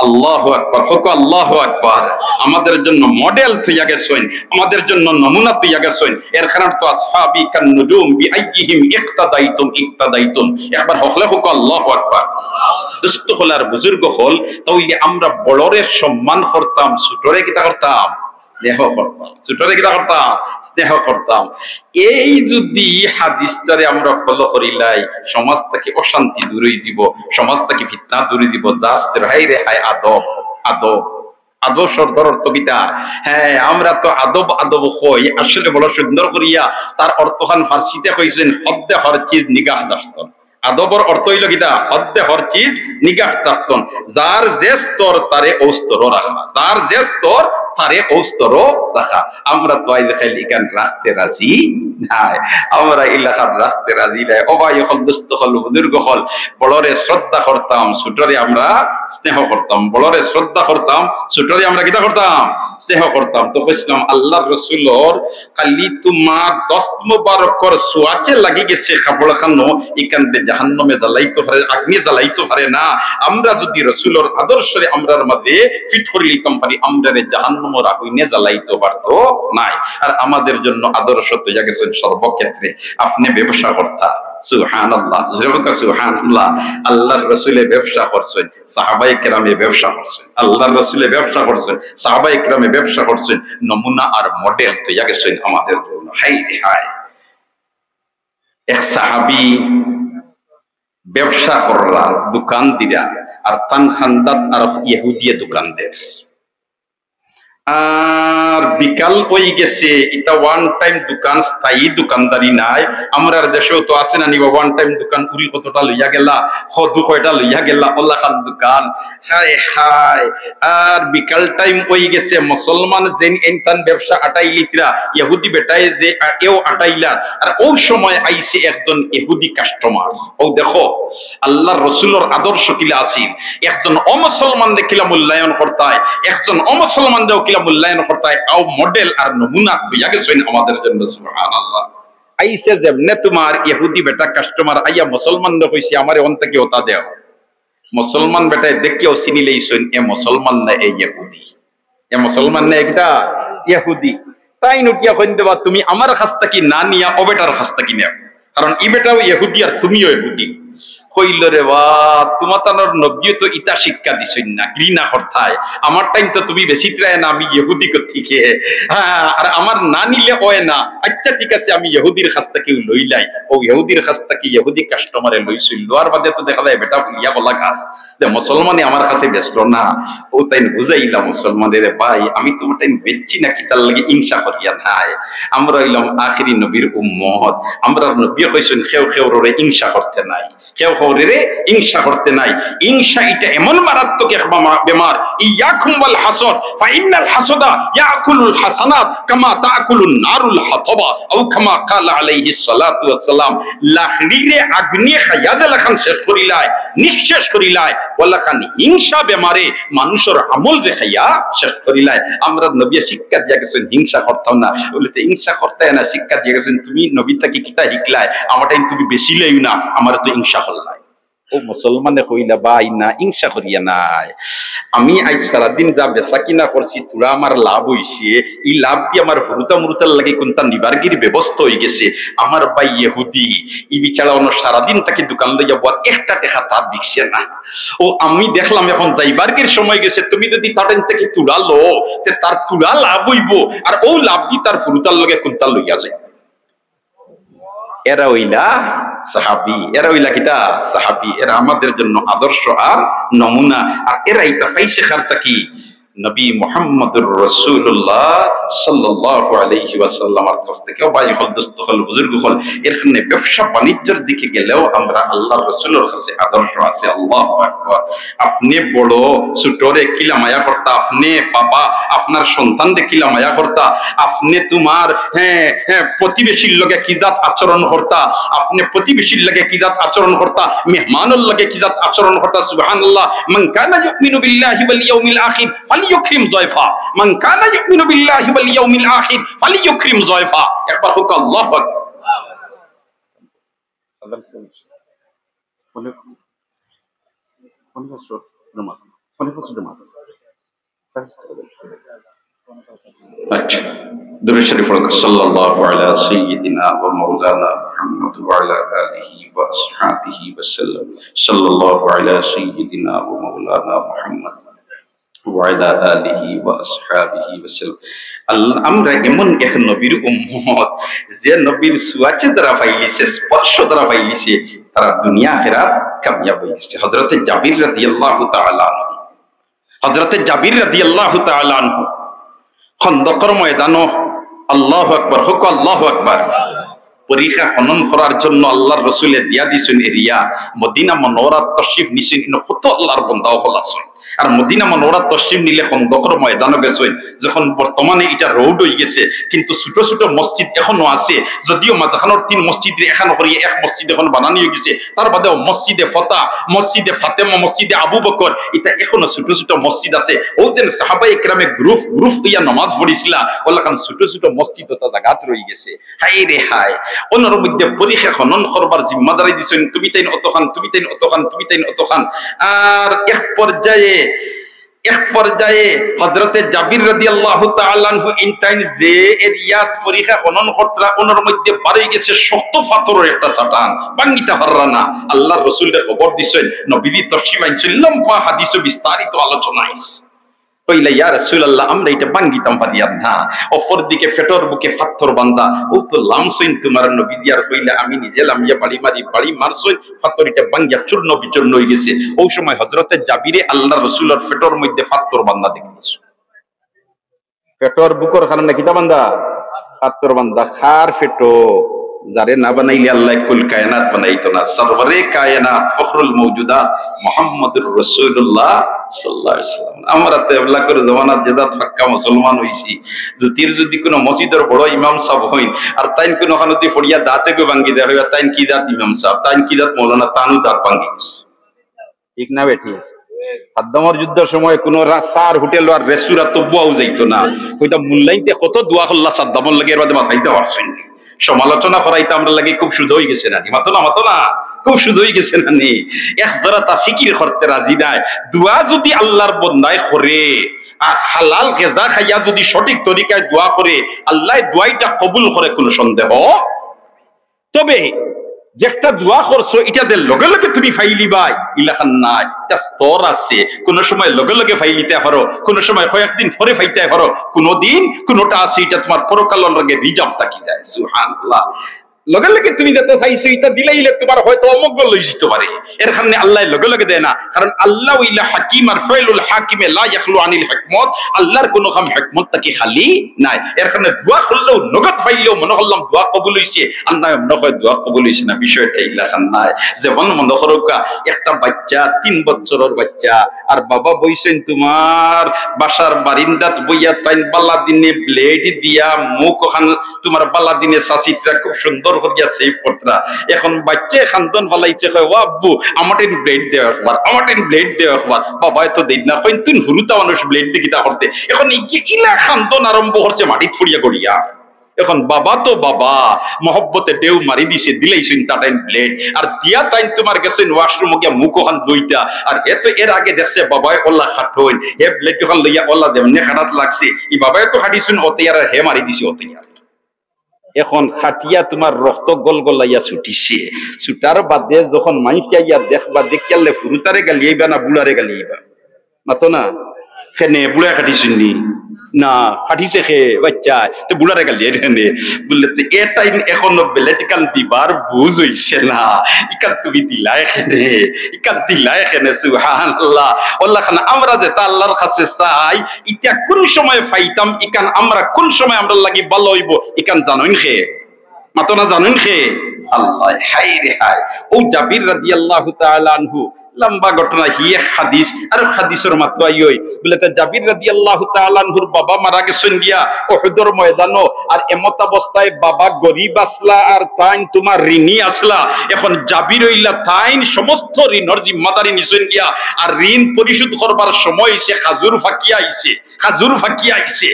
আল্লাহু আকবার, হক আল্লাহু আকবার। আমাদের জন্য মডেল তৈয়া গেছেন, আমাদের জন্য নমুনা তৈয়া গেছেন। এর কারণ তো আসহাবি কান নুজুম বিআইয়িহিম ইক্তাদাইতুম ইক্তাদাইতুম। একবার হকলে হক আল্লাহু আকবার। দুস্থ হল আর বুজুর্গ হল, তাহলে আমরা বড়রের সম্মান করতাম, ছোটরে কিতা করতাম? স্নেহ করতাম। ছোটরে কিতা করতাম? স্নেহ করতাম। এই যদি হাদিসটারে আমরা ফলো করিলাই, সমাজ থেকে অশান্তি দূরে যাব, সমাজ থেকে ফিতনা দূরে দিব। জাস্ট হাই রে হাই আদব, আদব আদর্শর অর্থ কিতা? হ্যাঁ, আমরা তো আদব আদব হই, আসলে বড় সুন্দর করিয়া তার অর্থখান ফার্সিতে কইছেন, হদ্দে হর চিজ নিগাহ দাস্তন। আদবর অর্থ হইল কিতা? হদ্দে হর চিজ নিগাহ দাস্তন। যার যে স্তর তারে ও স্তর রাখা, যার যে স্তর তারে ও স্তর রাখা। আমরা তো আইলে খাইলে ইকান রাখতে রাজি নাই, আমরা ইলাকার রাখতে রাজি নাই। অবাই হল, দুস্থ হল, বুজুর্গ হল, বড়রে শ্রদ্ধা করতাম, ছোটরে আমরা স্নেহ করতাম। বড়রে শ্রদ্ধা করতাম, ছোটরে আমরা কিতা করতাম? স্নেহ করতাম। তো কইছিলাম আল্লাহর রাসূলর খালি তোমার দস্ত মুবারকর সোয়াচে লাগি গেছে কাপড় খানো, ইকানতে জাহান্নামে জ্বালাইতে পারে, আগ্নি জ্বালাইতে পারে না। আমরা যদি রাসূলর আদর্শরে আমরার মাঝে ফিট করে লিতাম পারি, আমরারে জাহান্নামের আগুনে জ্বালাইতে পারতো নাই। আর আমাদের জন্য আদর্শ তো গেছেন সর্বক্ষেত্রে। আপনি ব্যবসা করতা, সুবহানাল্লাহ, সুবহানাল্লাহ। আল্লাহর রাসূলে ব্যবসা করছেন, সাহাবায়ে কেরামে ব্যবসা করছেন। আল্লাহর রাসূলে ব্যবসা করছেন, সাহাবায়ে কেরামে ব্যবসা করছেন। নমুনা আর মডেল তো গেছেন আমাদের জন্য। হাই রে হাই! এক সাহাবী ব্যবসা কররা, দোকান দিরা, আর তান খান্দাত আর ইহুদিয়া দোকানদের। আর বিকাল হয়ে গেছে, এটা ওয়ান টাইম দোকান, স্থায়ী দোকানদারি নাই। আমরা দেশেও তো আছে না নিবা, ওয়ান টাইম দোকান উড়ি কতটা লইয়া গেলা, দু কয়টা লইয়া গেলা, ওলা খান দোকান। হায় হায়! আর বিকাল টাইম হয়ে গেছে, মুসলমান যে এনতান ব্যবসা আটাই লিতরা, ইহুদি বেটায় যে এও আটাইলার। আর ওই সময় আইছে একজন ইহুদি কাস্টমার। ও দেখো আল্লাহর রাসূলের আদর্শ কিলা আছিল। একজন অমুসলমান দেখিলা মূল্যায়ন করতায়, একজন অমুসলমান দেও মূল্যায়ন করতায়। আও মডেল আর নমুনা হইয়া গেছেন আমাদের জন্য। সুবহানাল্লাহ। আইসে যেমনে তোমার ইহুদি বেটা কাস্টমার আইয়া মুসলমানরা কইছে আমারে অন্তে কি ওতা দেও, মুসলমান বেটায় দেখেও চিনি লইছেন এ মুসলমান না এ ইহুদি, এ মুসলমান না একটা ইহুদি। তাই নুটিয়া কইন দেবা তুমি আমার কাছটা কি না নিয়া ও বেটার কাছটা কি নেও, কারণ ই বেটাও ইহুদি আর তুমিও ইহুদি। কইল রে বা, তোমার তানোর নবী তো ইতা শিক্ষা দিছইন না, ঘৃণা করতায়। আমার টাইম তো তুমি বেশি ত্রায় না, আমি ইহুদি থেকে। হ্যাঁ, আর আমার না নিলে ওয় না। আচ্ছা ঠিক আছে, আমি ইহুদির কাছ থেকে লইলাই। ও ইহুদির কাছ থেকে ইহুদি কাস্টমারে লইছিল, লোয়ার বাদে তো দেখা যায় বেটা ভুলিয়া বলা গাছ যে মুসলমানে আমার কাছে ব্যস্ত না। ও তাই বুঝাইলাম মুসলমানের, ভাই আমি তোমার টাইম বেচছি না, কি তার লাগে হিংসা করিয়া নাই। আমরা হইলাম আখিরি নবীর উম্মত। আমরা নবী কইছেন কেউ কেউ রে হিংসা করতে নাই, কেউ রে হিংসা করতে নাই। হিংসা এটা এমন মারাত্মক এক বেমার, ইয়াকুম ওয়াল হাসদ ফাইনাল হাসদা ইয়াকুলুল হাসানাত কামা তাকুলুন নারুল হাতাবা আও কামা ক্বালা আলাইহিস সালাতু ওয়াস সালাম। লাহড়িরে আগুনে খাইয়া দেলাখান শেষ করিলাই, নিঃশেষ করিলাই, ওয়ালাখান হিংসা বেমারে মানুষের আমল দেখাইয়া শেষ করিলাই। আমরা নবী শিক্ষা দিয়া গেছেন হিংসা করতাম না, বলে তো হিংসা করতে না, শিক্ষা দিয়া গেছেন তুমি নবী থেকে কিতা শিখলাই, আমারটাই তুমি বেশি লইও না, আমার তো হিংসা করলাই। ও মুসলমানে কইলা ভাই না, হিংসা করিয়া নাই। আমি আজ সারাদিন যা বেচা কিনা করছি, তোরা আমার লাভ হইছে, এই লাভ দিয়ে আমার হুরুতা মুরুতার লাগে কোনটা নিবার্গির ব্যবস্থা হয়ে গেছে। আমার ভাই ইহুদি, ই বিচারা অন্য সারাদিন তাকে দোকান লইয়া বাদ একটা টেকা তার বিকছে না। ও আমি দেখলাম এখন যাইবার্গের সময় গেছে, তুমি যদি তাদের থেকে তুলা লো, তার তুলা লাভ হইব, আর ও লাভ দিয়ে তার হুরুতার লগে কোনটা লইয়া যায়। এরা হইলা সাহাবী, এরা হইলা কিতা সাহাবী। এরা আমাদের জন্য আদর্শ আর নমুনা। আর এরাই তাফাই শেখারটা কি নবী মুহাম্মদুর রাসূলুল্লাহ সাল্লাল্লাহু আলাইহি ওয়াসাল্লামের কাছ থেকে। ভাই হল, দোস্ত হল, বুজুর্গ হল, এখানে ব্যবসা বাণিজ্যের দিকে গেলেও আমরা আল্লাহর রাসূলের কাছে আদর্শ আছে। আল্লাহু আকবার। আপনি বড় ছোটরে কিলা মায়া করতা, আপনি বাবা আপনার সন্তানরে কিলা মায়া করতা, আপনি তোমার হ্যাঁ হ্যাঁ প্রতিবেশীর লগে কি জাত আচরণ করতা, আপনি প্রতিবেশীর লগে কি জাত আচরণ করতা, মেহমানের লগে কি জাত আচরণ করতা। সুবহানাল্লাহ। মান কানা ইউমিনু বিল্লাহি ওয়াল ইয়াউমিল আখির ফালিয়ুকরিম যায়ফা, মান কানা ইউমিনু বিল্লাহি ওয়াল ইয়াউমিল আখির ফালিয়ুকরিম যায়ফা। একবার হোক আল্লাহু আকবার। अच्छा दुरूद शरीफ पढ़ो सल्लल्लाहु अला सय्यिदिना व मौलाना मुहम्मद व अला आलिहि व अस्हाबिहि वसल्लम सल्लल्लाहु अला सय्यिदिना व मौलाना मुहम्मद व अला आलिहि व अस्हाबिहि वसल्लम। আল্লাহ আমরা এমন এক নবীর উম্মত যে নবীর সুয়াচে দ্বারা পাইলিছে, স্পর্শ দ্বারা পাইলিছে, তারা দুনিয়া আখিরাত কামিয়াব হয়ে গেছে। হযরতে জাবির রাদিয়াল্লাহু তাআলা আনহু, হযরতে জাবির রাদিয়াল্লাহু তাআলা আনহু খন্দকের ময়দানো আল্লাহু আকবার হুক আল্লাহু আকবার পরীক্ষা খনন করার জন্য আল্লাহর রাসূলে দিয়া দিছেন এরিয়া মদিনা মুনাওয়ারাত তশরিফ নিছেন। কত আল্লাহর বান্দা হল আছেন আর মদিনা মুনাওয়ারাত তশরিফ নিলে খন্দকের ময়দানে গেছেন। যখন বর্তমানে এটা রোড হয়ে গেছে, কিন্তু ছোট ছোট মসজিদ এখনো আছে, যদিও মাঝখানোর 3 মসজিদের এখানে করিয়ে এক মসজিদ এখন বানানো হয়ে গেছে। তার বাদেও মসজিদে ফতা, মসজিদে ফাতেমা, মসজিদে আবু বকর, এটা এখনো ছোট ছোট মসজিদ আছে। ওদের সাহাবায়ে ইকরামে গ্রুপ গ্রুপ ইয়া নামাজ পড়িছিলা, ওলাখান ছোট ছোট মসজিদ ওটা জায়গাত রয়ে গেছে। হায় রে হায়, ওনার মধ্যে পরীক্ষা খনন করবার জিম্মাদারি দিছেন, তুমি তাইন অতখান, তুমি তাইন অতখান, তুমি তাইন অতখান। আর এক পর্যায়ে হযরতে জাবির রাদিয়াল্লাহু তাআলা আনহু ইনটাইন যে এরিয়াত পরীক্ষা খনন করতরা, ওনার মধ্যে বাড়ি গেছে শক্ত পাথরের একটা চাটান, ভাঙিতে পাররা না। আল্লাহর রাসূলের খবর দিছেন, নবীজি তশরিফ আনছেন, লম্বা হাদিসে বিস্তারিত আলোচনা আছে। কইলা ইয়া রাসূলুল্লাহ আমরা এটা ভাঙিতাম পারিয়াম না। অপর দিকে ফেটর বুকে পাথর বান্দা, ও তো লামসইন তোমার নবীজি। আর কইলা আমি নিজে লামিয়া বাড়ি মারছই, পাথর এটা ভাঙিয়া চূর্ণ বিচূর্ণ হয়ে গেছে। ওই সময় হযরতে জাবিরে আল্লাহর রাসূলের ফেটর মধ্যে পাথর বান্দা দেখিয়েছে। ফেটর বুকর কারণে কিতা বান্দা? পাথর বান্দা। খার ফেটো যারে না বানাইলে আল্লাহ কুল কায়নাত বানাইতো না। সরওয়ারে কায়নাত ফখরুল মওজুদাত মুহাম্মদুর রাসূলুল্লাহ সাল্লাল্লাহু আলাইহি ওয়াসাল্লাম। আমরা তো এবলা করে জমানাত জেদাত ফাক্কা মুসলমান হইছি, যদি কোনো মসজিদের বড় ইমাম সাহেব হইন আর তাইন কোনো খানতি ফড়িয়া দাঁতে গো ভাঙ্গি দেয় হইয়া তাইন কি দাঁত ইমাম সাহেব, তাইন কি দাঁত মৌলানা, তানু দাঁত ভাঙ্গি গেছে। ঠিক না বেঠি? সাদ্দামের যুদ্ধের সময় কোন সার হোটেল আর রেস্টুরেন্ট তো বুয়াও যাইতো না। কইতা মুল্লাইতে কত দোয়া করলা সাদ্দামের লাগে, এর বাদে মাথাইতে পারছেন। সমালোচনা করাইতে আমরা লাগে খুব সুদ হয়ে গেছে না, মাতো না খুব সুদ হয়ে গেছে না নি। এক জরা তা ফিকির করতে রাজি নাই। দোয়া যদি আল্লাহর বন্দায় করে আর হালাল গেজা খাইয়া যদি সঠিক তরিকায় দোয়া করে, আল্লাহ দোয়াইটা কবুল করে, কোনো সন্দেহ। তবে যে একটা দোয়া করছো এটা যে লগে লগে তুমি ফাইলি ভাই ইলাখান নাই, এটা স্তর আছে। কোন সময় লগে লগে ফাইলিতে পারো, কোন সময় কয়েকদিন পরে ফাইতে পারো, কোনদিন কোনটা আছে এটা তোমার পরকালের লগে রিজার্ভ থাকি যায়। সুবহানাল্লাহ। লগে লগে তুমি যত চাইছো এটা দিলাইলে তোমার হয়তো অমঙ্গল হয়ে যেতে পারে, এর কারণে আল্লাহ লগে লগে দেয় না। কারণ আল্লাহ ইলা হাকিম আর ফাইলুল হাকিমে লা ইয়াখলু আনিল হিকমত, আল্লাহর কোনো কাম হিকমত তাকে খালি নাই। এর কারণে দোয়া করলেও নগদ পাইলেও মনে করলাম দোয়া কবুল হইছে, আল্লাহ মনে হয় দোয়া কবুল হইছে না, বিষয়টা ইলাখান নাই। যেমন মনে করো একটা বাচ্চা 3 বছরের বাচ্চা আর বাবা বইছেন তোমার বাসার বারিন্দাত বইয়া, তাই বালা দিনে ব্লেড দিয়া মুখ ওখান তোমার বালা দিনে চাচিত্রা খুব সুন্দর করিয়া সেভ করতরা। এখন বাচ্চা খান্দন ফলাইছে, কয় ও আব্বু আমাদের ব্লেড দেওয়া একবার, আমাদের ব্লেড দেওয়া একবার। বাবা এত দেই না, কই তুই হুরুতা মানুষ ব্লেড দিয়ে কিতা করতে। এখন ইলা খান্দন আরম্ভ করছে মাটিত ফুড়িয়া করিয়া। এখন বাবা তো বাবা মহব্বতে ডেউ মারি দিছে, দিলেইছেন তাটাইন ব্লেড আর দিয়া তাইন তোমার গেছেন ওয়াশরুম গিয়া মুখ ওখান দইটা। আর হে তো এর আগে দেখছে বাবাই ওল্লা খাটইন, হে ব্লেড ওখান লইয়া ওল্লা যেমনি খাটাত লাগছে, ই বাবাই তো খাটিছুন ওতে আর হে মারি দিছে ওতে। এখন খাটিয়া তোমার রক্ত গল গলাইয়া ছুটিছে। ছুটার বাদে যখন মাইকিয়া ইয়া দেখবা, দেখিয়ালে ফুরুতারে গালিয়াইবা না বুড়ারে গালিয়াইবা? মাতো না খেনে বুড়া খাটিছুনি না, খাটিছে খে বাচ্চা তো বুড়ারে গালিয়ে রেনে বললে তো এটাই এখনো বেলেটিকান দিবার বুঝ হইছে না। ইকান তুমি দিলাই খেনে, ইকান দিলাই খেনে। সুবহানাল্লাহ। আল্লাহ খানা আমরা যে তা আল্লাহর কাছে চাই, ইটা কোন সময় ফাইতাম, ইকান আমরা কোন সময় আমরা লাগি ভালো হইব, ইকান জানুন খে, মাতো না জানুন খে। আল্লাহ হাই রে হাই। ও জাবির রাদিয়াল্লাহু তাআলা আনহু লম্বা ঘটনা, হি এক হাদিস আর হাদিসের মাত্র আইই বলে তা জাবির রাদিয়াল্লাহু তাআলা আনহুর বাবা মারা গেছেন গিয়া উহুদের ময়দানো। আর এমত অবস্থায় বাবা গরিব আসলা আর তাইন তোমার ঋণী আসলা। এখন জাবির হইলা তাইন সমস্ত ঋণের জিম্মাদারি নিছেন গিয়া, আর ঋণ পরিশোধ করবার সময় সে খাজুর ফাকিয়া আইছে, খাজুর ফাকিয়া আইছে।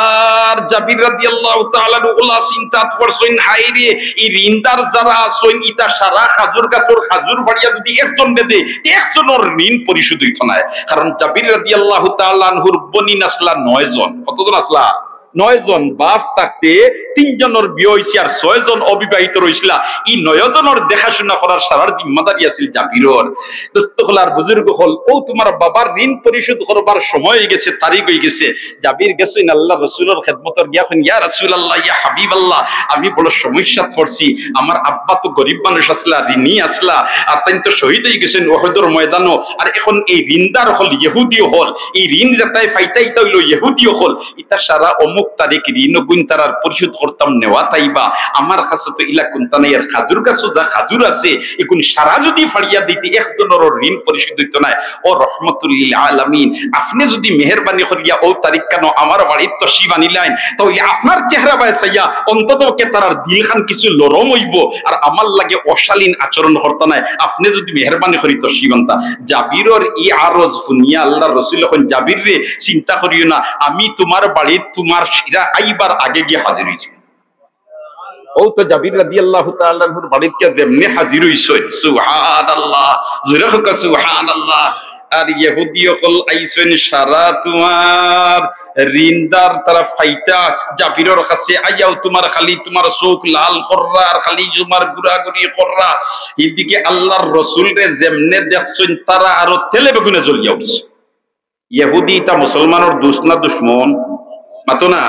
আর জাবির রাদিয়াল্লাহু তাআলা ওলা চিন্তাত পড়ছেন, হাই রে এই ঋণদার যারা আছেন ইটা সারা খাজুর গাছর খাজুর ফাড়িয়া যদি একজন দে একজনের ঋণ পরিশোধ হইত না। কারণ জাবির রাদিয়াল্লাহু তাআলা আনহুর বনি নাসলা 9 জন। কতজন আসলা? 9 জন। বাপ থাকতে 3 জনের বিয়ে হয়েছে আর 6 জন অবিবাহিত রয়েছিল। এই 9 জনের দেখাশোনা করার সারার জিম্মাদারি আছিল জাবিরর। দোস্ত হল আর বুজুর্গ হল, ও তোমার বাবার ঋণ পরিশোধ করবার সময় হয়ে গেছে, তারিখ হয়ে গেছে। জাবির গেছেন আল্লাহ রসুলের খেদমতর গিয়া এখন, ইয়া রাসূলুল্লাহ, ইয়া হাবিবাল্লাহ, আমি বড় সমস্যাত পড়ছি। আমার আব্বা তো গরিব মানুষ আসলা, ঋণী আসলা, আর তাই তো শহীদ হয়ে গেছেন ওহদের ময়দানও। আর এখন এই ঋণদার হল ইহুদিও হল, এই ঋণ যেটাই ফাইতাইতা হইল ইহুদিও হল। ইতা সারা অমুক তারিখ ঋণ গুণ তারার পরিশোধ করতাম নেওয়া তাইবা। আমার কাছে তো ইলা কোনটা নাই, আর খাজুর গাছও যা খাজুর আছে এখন সারা যদি ফাড়িয়া দিতে একজনের ঋণ পরিশোধ হইতো না। ও রহমতুল্লিল আলামিন, আপনি যদি মেহরবানি করিয়া ও তারিখ কেন আমার বাড়ির তশরিফ আনিলেন, তাহলে আপনার চেহারা বায় চাইয়া অন্তত কে তারার দিল খান কিছু লরম হইব, আর আমার লাগে অশালীন আচরণ করতে নাই। আপনি যদি মেহরবানি করি তশরিফ আনতা। জাবিরর ই আরজ শুনিয়া আল্লাহ রসুল এখন জাবির রে, চিন্তা করিও না, আমি তোমার বাড়ি তোমার শিরা আইবার আগে গিয়ে হাজির হয়েছি। ও তো জাবির রাদিয়াল্লাহু তাআলা আনহুর বাড়িতে যেমনি হাজির হইছেন, সুবহানাল্লাহ, জোরে হোক সুবহানাল্লাহ। আর ইহুদি হল আইছেন সারা তোমার ঋণদার তারা ফাইটা জাবিরর কাছে আইয়াও তোমার খালি তোমার চোখ লাল কররা আর খালি তোমার গুড়াগুড়ি কররা। এদিকে আল্লাহর রসুল রে যেমনে দেখছেন তারা আরো তেলে বেগুনে জ্বলিয়া উঠছে। ইহুদি তা মুসলমানের দুশ্মন না দুশ্মন? মাতো না,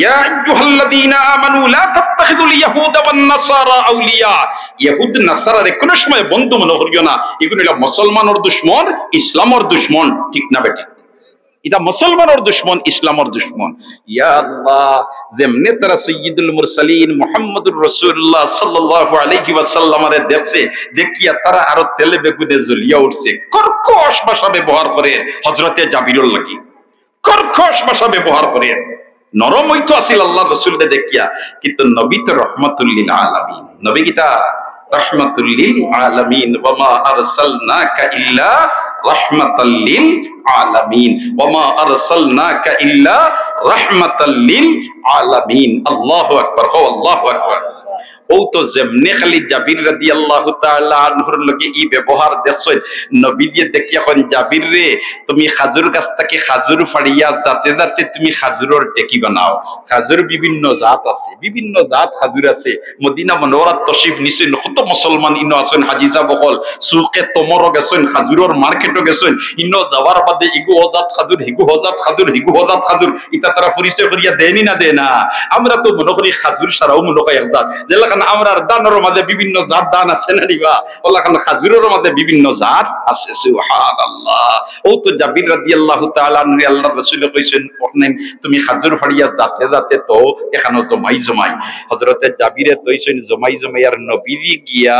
ইয়া আইয়ুহাল্লাযীনা আমানু লা তাত্তাখিযুল ইয়াহুদা ওয়ান নাসারা আউলিয়া। ইহুদ নাসারারে কোন সময় বন্ধু মনে করিও না, এগুলো হলো মুসলমানের দুশমন, ইসলামের দুশমন। ঠিক না বেটি? এটা মুসলমানের দুশমন, ইসলামের দুশমন। ইয়া আল্লাহ, যেমনে তারা সাইয়্যিদুল মুরসালিন মুহাম্মদুর রাসূলুল্লাহ সাল্লাল্লাহু আলাইহি ওয়াসাল্লামরে দেখছে, দেখিয়া তারা আরো তেলে বেগুনে জ্বলিয়া উঠছে। কর্কশ ভাষা ব্যবহার করে হযরতে জাবিরুল লাগি, কর্কশ ভাষা ব্যবহার করে। নরম হইতো আসিল আল্লাহ রসুলকে দেখিয়া, কিন্তু নবী তো রহমাতুল লিল আলামিন। নবী কিতা রহমাতুল লিল আলামিন। ওয়া মা আরসালনাকা ইল্লা রাহমাতাল লিল আলামিন, ওয়া মা আরসালনাকা ইল্লা রাহমাতাল লিল আলামিন। আল্লাহু আকবার, আল্লাহু আকবার। ও তো যেমনে খালি জাবির রাদিয়াল্লাহু তাআলা আনহুর লগে ই ব্যবহার দেখছেন, নবী দিয়ে দেখি এখন জাবির রে, তুমি খাজুর গাছ থেকে খাজুর ফাড়িয়া যাতে যাতে তুমি খাজুরের টেকি বানাও। খাজুর বিভিন্ন জাত আছে, বিভিন্ন জাত খাজুর আছে। মদিনা মনোয়ারাত তশরিফ নিছেন, কত মুসলমান ইনো আছেন, হাজিজা বহল সুকে তোমরও গেছেন, খাজুরের মার্কেটও গেছেন। ইনো যাওয়ার বাদে ইগু হজাত খাজুর, হিগু হজাত খাজুর, হিগু হজাত খাজুর, ইটা তারা পরিচয় করিয়া দেয়নি না দেয় না। আমরা তো মনে করি খাজুর সারাও মনে হয় এক জাত, যেলা আমরার দানের মাঝে বিভিন্ন জাত দান আছে না নিবা, ওলাখান খাজুরের মাঝে বিভিন্ন জাত আছে। সুবহানাল্লাহ। ও তো জাবির রাদিয়াল্লাহু তাআলা আনহু আল্লাহর রাসূল কইছেন, তুমি খাজুর ফাড়িয়া যাতে যাতে তো এখানে জমাই জমাই। হযরতে জাবিরে কইছেন জমাই জমাই, আর নবীজি গিয়া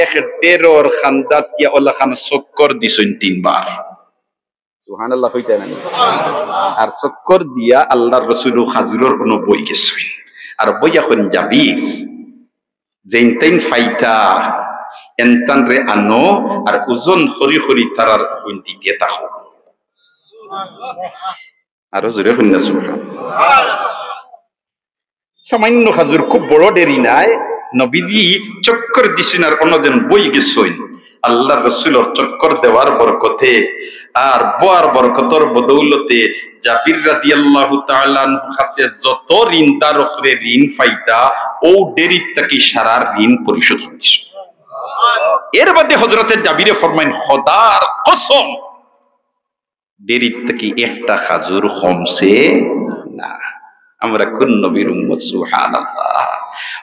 এক দেড়র খান্দাত গিয়া ওলাখান চক্কর দিছেন 3 বার। সুবহানাল্লাহ কইতে না? আর চক্কর দিয়া আল্লাহর রাসূল খাজুরের কোন বই গেছেন। আর বই এখন জাবির যেইন ফাইতা এনতান রে আনো, আর ওজন হরি হরি তারার গুন্তি দিয়ে তাকো। আরো জোরে শুননা সুবহানাল্লাহ। সামান্য খাজুর, খুব বড় দেরি নাই। নবীজি চক্কর দিছেন আর অন্যদিন বই গেছেন। আল্লাহর রাসূলের চক্কর দেওয়ার বরকতে আর বোয়ার বরকতর বদৌলতে জাবির রাদিয়াল্লাহু তাআলা আনহু কাছে যত ঋণদার ওখরে ঋণ ফাইতা, ও দেরিত থেকে সারা ঋণ পরিশোধ হইছে। এর বাদে হযরতে জাবিরে ফরমাইন, খোদার কসম, দেরিত থেকে একটা খাজুর কমছে না। আমরা কোন নবীর উম্মত? সুবহানাল্লাহ।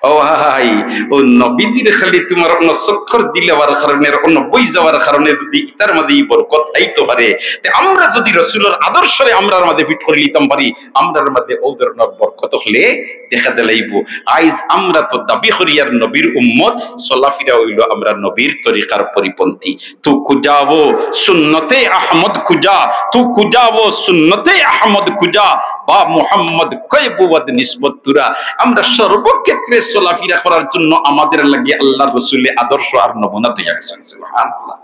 ও ভাই, ও নবীদের খালি তোমার অন্য চক্কর দিলেবার কারণে, অন্য বই যাওয়ার কারণে যদি ইতার মধ্যে এই বরকত আইতে পারে, আমরা যদি রাসূলের আদর্শরে আমরার মধ্যে ফিট করে নিতাম পারি, আমরার মধ্যে ও ধরনের বরকত হলে দেখা দিলাইব। আইজ আমরা তো দাবি করি আর নবীর উম্মত, চলাফেরা হইল আমরা নবীর তরিকার পরিপন্থী। তু খুঁজাবো সুন্নতে আহমদ খুঁজা, তু খুঁজাবো সুন্নতে আহমদ খুঁজা, বা মুহাম্মদ কয়বুয়াদ নিসবত তুরা। আমরা সর্বক্ষেত্রে চলাফেরা করার জন্য আমাদের লাগে আল্লাহর রাসূলের আদর্শ আর নমুনা তৈরি করেছেন। সুবহানাল্লাহ।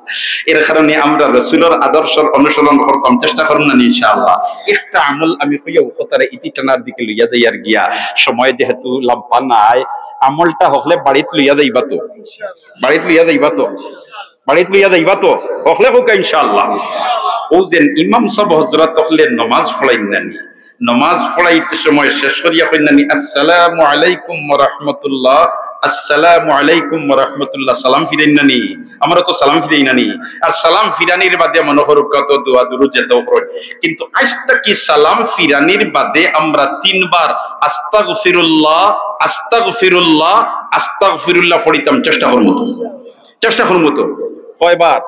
এর কারণে আমরা রাসূলের আদর্শের অনুসরণ করতাম, চেষ্টা করুন না ইনশাআল্লাহ। একটা আমল আমি কইয়াও কথারে ইতি টানার দিকে লইয়া যাই আর গিয়া, সময় যেহেতু লম্বা নাই, আমলটা হকলে বাড়িতে লইয়া যাইবা তো, বাড়িতে লইয়া যাইবা তো, বাড়িতে লইয়া যাইবা তো, হকলে হোক ইনশাআল্লাহ। ও যে ইমাম সাহেব হযরত হলে নামাজ পড়াইন নানি, নামাজ পড়াইতে সময় শেষ করিয়া কইন নানি আসসালামু আলাইকুম ওয়া রাহমাতুল্লাহ, আসসালামু আলাইকুম ওয়া রাহমাতুল্লাহ, সালাম ফিরাইন নানি? আমরা তো সালাম ফিরাই নানি। আর সালাম ফিরানির বাদে মনে করুক কত দোয়া দুরূদ যেতেও হয়, কিন্তু আজটা কি সালাম ফিরানির বাদে আমরা 3 বার আস্তাগফিরুল্লাহ আস্তাগফিরুল্লাহ আস্তাগফিরুল্লাহ পড়িতাম? চেষ্টা করব তো, চেষ্টা করব তো। কয়বার?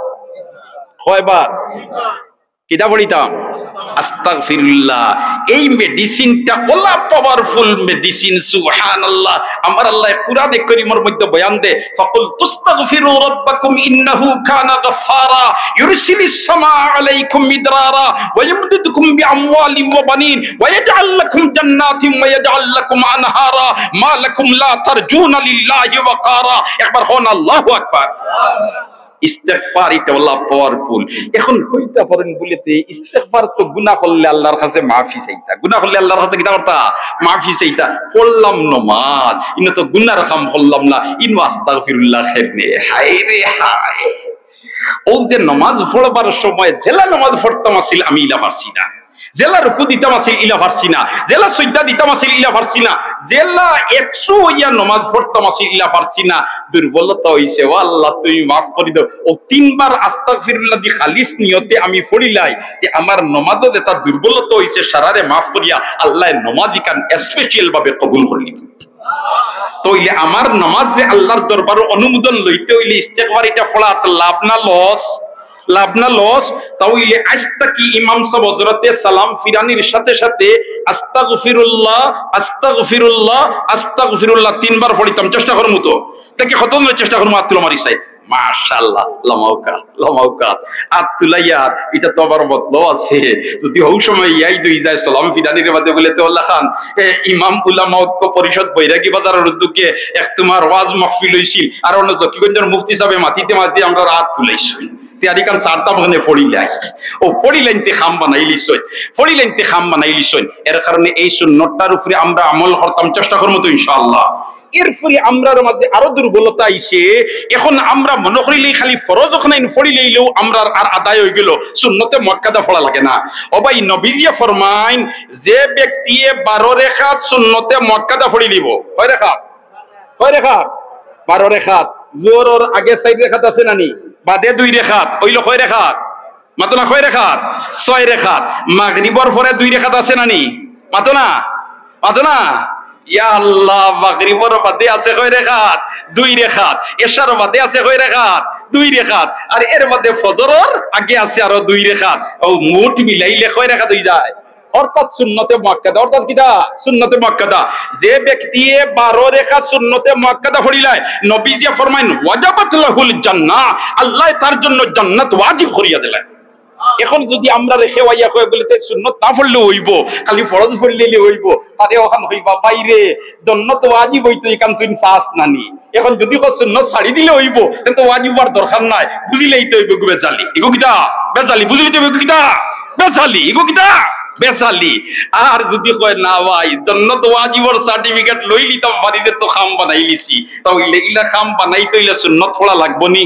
কয়বার? কিতা পড়িতাম? আস্তাগফিরুল্লাহ। এই মেডিসিনটা ওলা পাওয়ারফুল মেডিসিন, সুবহানাল্লাহ। আমার আল্লাহ কুরআনে কারীমের মধ্যে বয়ান দে, ফাকুল তুস্তাগফিরু রাব্বাকুম ইন্নাহু কানা গাফফারা ইউরসিলিস সামাআ আলাইকুম মিদরারা ওয়া ইমদিদুকুম বিআমওয়ালিন ওয়া বানিন ওয়া ইয়াজআল লাকুম জান্নাতিন ওয়া ইয়াজআল লাকুম আনহারা মা লাকুম লা তারজুনা লিল্লাহি ওয়াকারা। একবার হন আল্লাহু আকবার। ইস্তেগফার এটা আল্লাহ পাওয়ারফুল। এখন কইতা পারেন বলেতে ইস্তেগফার তো গুনাহ করলে আল্লাহর কাছে মাফি চাইতা, গুনাহ করলে আল্লাহর কাছে কিতা করতা? মাফি চাইতা। পড়লাম নামাজ, ইনো তো গুনার কাম করলাম না, ইনো আস্তাগফিরুল্লাহ খেবনে। হায় রে হায়, ও যে নামাজ পড়বার সময় জেলা নামাজ পড়তাম আসিল আমি ইলা পারছি না, জেলা রুকু দিতাম আসিল ইলা পারছি না, জেলা সুজদা দিতাম আসিল ইলা পারছি না, জেলা 100 ইয়া নামাজ পড়তাম আসিল ইলা পারছি না। দুর্বলতা হইছে, ও আল্লাহ তুমি মাফ করে দাও। ও 3 বার আস্তাগফিরুল্লাহ দি খালিস নিয়তে আমি পড়িলাই যে আমার নামাজে যেটা দুর্বলতা হইছে সারারে মাফ করিয়া আল্লাহ নামাজি কান স্পেশাল ভাবে কবুল করলি। তইলে আমার নামাজ যে আল্লাহর দরবারে অনুমোদন লইতে হইলে ইস্তেগফার এটা পড়া লাভ না লস? লাভ না লস? তাইলে আজটা কি ইমাম সাহেব হযরতে সালাম ফিরানির সাথে সাথে আস্তাগফিরুল্লাহ আস্তাগফিরুল্লাহ আস্তাগফিরুল্লাহ 3 বার পড়িতাম? চেষ্টা করমু তো, তাকে খতম চেষ্টা করমু। আত্তুল মারি সাহেব মাশাআল্লাহ, লামাউকাত লামাউকাত আত্তুলাইয়ার এটা তো আবার বদলো আছে। যদি ওই সময় ইয়াই দুই যায় সালাম ফিরানির মধ্যে বলে তো আল্লাহ খান ইমাম উলামা ঐক্য পরিষদ বৈরাগী বাজারের উদ্যোগে এক তোমার ওয়াজ মাহফিল হইছিল, আর অন্য জকিগঞ্জের মুফতি সাহেব মাটিতে মাটি আমরা রাত তুলাইছি তেয়ারিকার চারটা ভাঙনে ফড়িলাই ও ফড়িলাইনতে খাম বানাইলিছই, ফড়িলাইনতে খাম বানাইলিছই। এর কারণে এই সুন্নতটার উপরে আমরা আমল করতাম, চেষ্টা করবো তো ইনশাআল্লাহ। এরপরে আমরার মাঝে আরো দুর্বলতা আইছে, এখন আমরা মনে করিলেই খালি ফরজ ওখানে ফড়িলেইলেও আমরা আর আদায় হয়ে গেল, সুন্নতে মুআক্কাদা পড়া লাগে না। ও ভাই নবীজি ফরমাইন যে ব্যক্তি 12 রাকাত সুন্নতে মুআক্কাদা পড়ি লিব, কয় রাকাত? কয় রাকাত? 12 রাকাত। জোহরের আগে 4 রাকাত আছে নানি, বাদে 2 রাকাত, হইল কয় রাকাত? মাতো না কয় রাকাত? 6 রাকাত। মাগরিবের পরে 2 রাকাত আছে নানি, মাতো না? মাতো না? ইয়া আল্লাহ, মাগরিবের বাদে আছে কয় রাকাত? 2 রাকাত। এশার বাদে আছে কয় রাকাত? 2 রাকাত। আর এর মধ্যে ফজরের আগে আছে আরো 2 রাকাত। ও মোট মিলাইলে কয় রাকাত হই যায়? অর্থাৎ সুন্নতে মুআক্কাদা। অর্থাৎ কিটা? সুন্নতে মুআক্কাদা। যে ব্যক্তি 12 রাকাত সুন্নতে মুআক্কাদা পড়িলায় নবীজি ফরমাইন ওয়াজাবাত লাহুল জান্নাহ, আল্লাহ তার জন্য জান্নাত ওয়াজিব করিয়া দিলেন। এখন যদি আমরা রেখে ওয়াইয়া কয় বলিতে সুন্নত না পড়লে হইব, খালি ফরজ পড়লেই হইব, তারে ওখান হইবা বাইরে জান্নাত ওয়াজিব হইতো এখান তুই সাস নানি। এখন যদি কয় সুন্নত ছাড়ি দিলে হইব, কিন্তু ওয়াজিব আর দরকার নাই, বুঝিলেই তো হইব বেজালি। ইগো কিটা? বেজালি। বুঝলি তো কিটা? বেজালি। ইগো কিটা? বেজালি। আর যদি কয় না ভাই জান্নাত ওয়াজিবের সার্টিফিকেট লই লিতাম বাড়িতে তো খাম বানাই লিছি, তাহলে ইলা খাম বানাইতে হইলে সুন্নত পড়া লাগবো নি?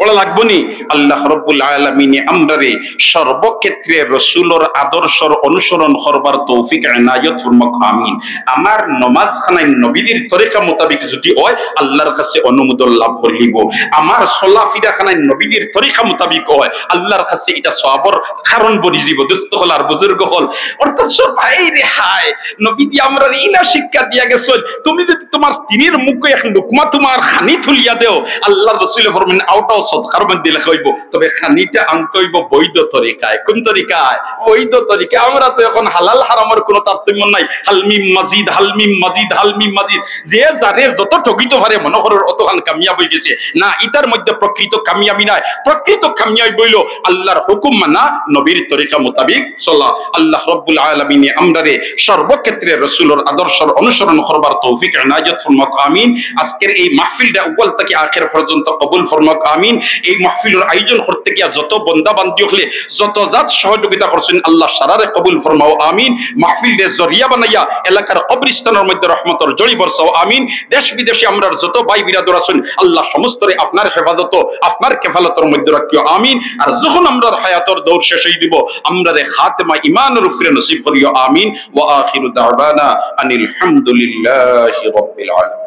পড়া লাগবো নি? আল্লাহ রাব্বুল আলামিন আমরারে সর্বক্ষেত্রে রাসূলের আদর্শর অনুসরণ করবার তৌফিক ইনায়াত ফরমাক। আমিন। আমার নামাজ খানায় নবীদের তরিকা মোতাবেক যদি হয় আল্লাহর কাছে অনুমোদন লাভ করিব, আমার সলাফিরা খানায় নবীদের তরিকা মোতাবেক হয় আল্লাহর কাছে এটা সওয়াবের কারণ বনি যাব। দোস্ত হল আর বুজুর্গ হল, অর্থাৎ সবাই রে হায় নবীজি আমরা ইলা শিক্ষা দিয়া গেছেন, তুমি যদি তোমার স্ত্রীর মুখে এক লুকমা তোমার খানি তুলিয়া দেও, আল্লাহর রাসূল ফরমান আউটাও সদকার মধ্যে লেখা হইব, তবে খানিটা আনতে হইব বৈধ তরিকায়। কোন তরিকায়? বৈধ তরিকায়। আমরা তো এখন হালাল হারামের কোনো তারতম্য নাই, হালমিম মাজিদ হালমিম মাজিদ হালমিম মাজিদ, যে যারে যত ঠকিত পারে মনে করার অতখান কামিয়াব হয়ে গেছে না। ইতার মধ্যে প্রকৃত কামিয়াবি নাই। প্রকৃত কামিয়াবি বইল আল্লাহর হুকুম মানা, নবীর তরিকা মোতাবেক চলা। আল্লাহ রাব্বুল আলামিন আমরারে সর্বক্ষেত্রে রাসূলের আদর্শের অনুসরণ করবার তৌফিক ইনায়াত ফরমাক। আমিন। আজকের এই মাহফিলটা আউয়াল থেকে আখির পর্যন্ত কবুল ফরমাক। আমিন। এই মাহফিলের আয়োজন করতে গিয়া যত বন্দা বান্দি হলে যত জাত সহযোগিতা করছেন আল্লাহ সারারে কবুল ফরমাও আমিন। মাহফিল রে জরিয়া বানাইয়া এলাকার কবরস্থানের মধ্যে রহমতের জড়ি বর্ষাও আমিন। দেশ বিদেশে আমরা যত ভাই বিরাদর আছেন আল্লাহ সমস্তরে আপনার হেফাজত আপনার কেফালতের মধ্যে রাখিও আমিন। আর যখন আমরা হায়াতের দৌড় শেষ হয়ে দিব আমরা রে খাতেমা ইমানের উপরে নসিব করিও আমিন। ওয়া আখিরু দাওয়ানা আনিল হামদুলিল্লাহি রাব্বিল আলামিন।